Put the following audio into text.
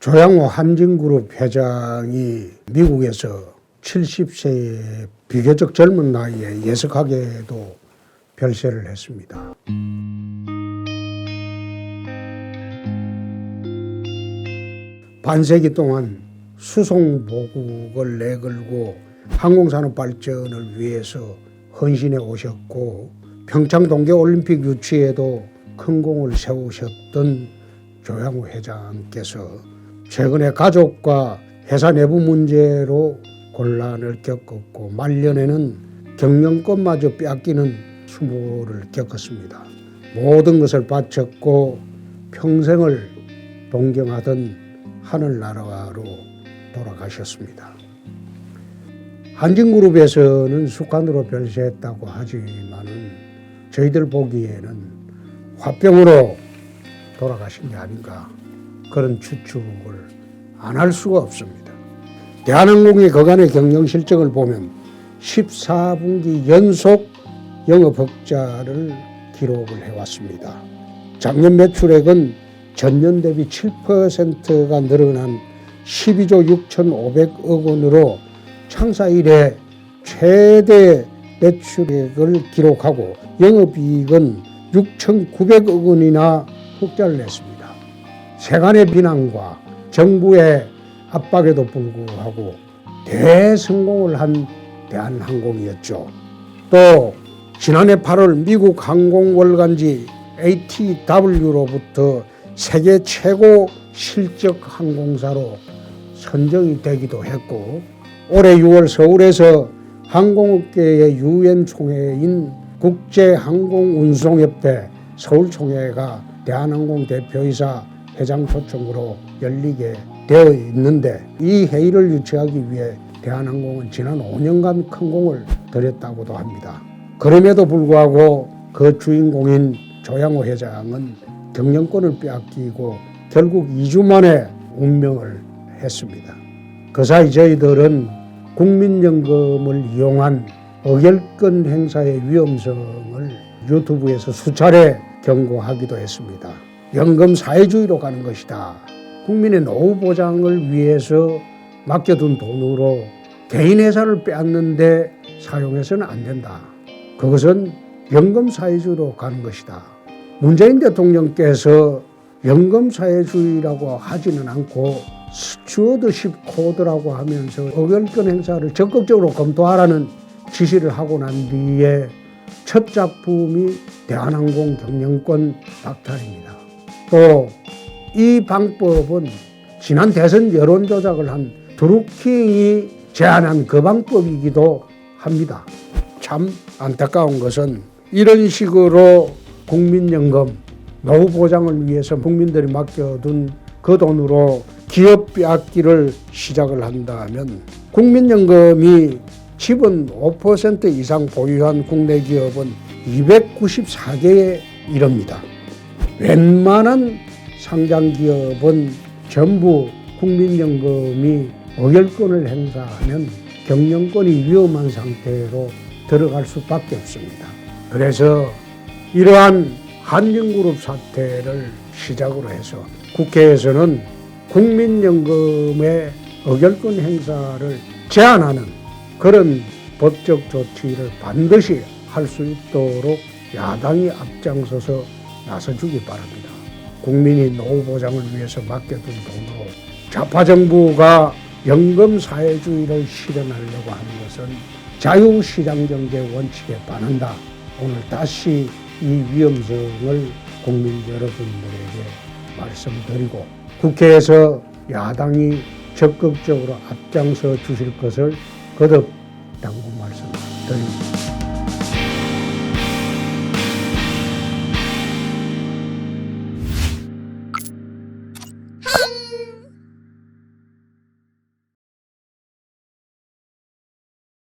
조양호 한진그룹 회장이 미국에서 70세의 비교적 젊은 나이에 예석하게도 별세를 했습니다. 반세기 동안 수송보국을 내걸고 항공산업 발전을 위해서 헌신해 오셨고 평창 동계올림픽 유치에도 큰 공을 세우셨던 조양호 회장께서 최근에 가족과 회사 내부 문제로 곤란을 겪었고 말년에는 경영권마저 빼앗기는 수모를 겪었습니다. 모든 것을 바쳤고 평생을 동경하던 하늘나라로 돌아가셨습니다. 한진그룹에서는 숙한으로 별세했다고 하지만은 저희들 보기에는 화병으로 돌아가신 게 아닌가 그런 추측을 안 할 수가 없습니다. 대한항공의 그간의 경영 실적을 보면 14분기 연속 영업 흑자를 기록을 해왔습니다. 작년 매출액은 전년 대비 7%가 늘어난 12조 6,500억 원으로 창사 이래 최대 매출액을 기록하고 영업이익은 6,900억 원이나 흑자를 냈습니다. 세간의 비난과 정부의 압박에도 불구하고 대성공을 한 대한항공이었죠. 또 지난해 8월 미국 항공월간지 ATW로부터 세계 최고 실적 항공사로 선정이 되기도 했고 올해 6월 서울에서 항공업계의 유엔 총회인 국제항공운송협회 서울총회가 대한항공 대표이사 회장 초청으로 열리게 되어 있는데 이 회의를 유치하기 위해 대한항공은 지난 5년간 큰 공을 들였다고도 합니다. 그럼에도 불구하고 그 주인공인 조양호 회장은 경영권을 빼앗기고 결국 2주 만에 운명을 했습니다. 그 사이 저희들은 국민연금을 이용한 의결권 행사의 위험성을 유튜브에서 수차례 경고하기도 했습니다. 연금 사회주의로 가는 것이다. 국민의 노후 보장을 위해서 맡겨둔 돈으로 개인 회사를 빼앗는데 사용해서는 안 된다. 그것은 연금 사회주의로 가는 것이다. 문재인 대통령께서 연금 사회주의라고 하지는 않고 스튜어드십 코드라고 하면서 의결권 행사를 적극적으로 검토하라는 지시를 하고 난 뒤에 첫 작품이 대한항공 경영권 박탈입니다. 또 이 방법은 지난 대선 여론조작을 한 드루킹이 제안한 그 방법이기도 합니다. 참 안타까운 것은 이런 식으로 국민연금 노후 보장을 위해서 국민들이 맡겨둔 그 돈으로 기업 빼앗기를 시작을 한다면 국민연금이 지분 5% 이상 보유한 국내 기업은 294개에 이릅니다. 웬만한 상장기업은 전부 국민연금이 의결권을 행사하면 경영권이 위험한 상태로 들어갈 수밖에 없습니다. 그래서 이러한 한진그룹 사태를 시작으로 해서 국회에서는 국민연금의 의결권 행사를 제한하는 그런 법적 조치를 반드시 할 수 있도록 야당이 앞장서서 나서주기 바랍니다. 국민이 노후 보장을 위해서 맡겨둔 돈으로 좌파 정부가 연금 사회주의를 실현하려고 하는 것은 자유시장 경제 원칙에 반한다. 오늘 다시 이 위험성을 국민 여러분들에게 말씀드리고 국회에서 야당이 적극적으로 앞장서 주실 것을 거듭 당부 말씀드립니다.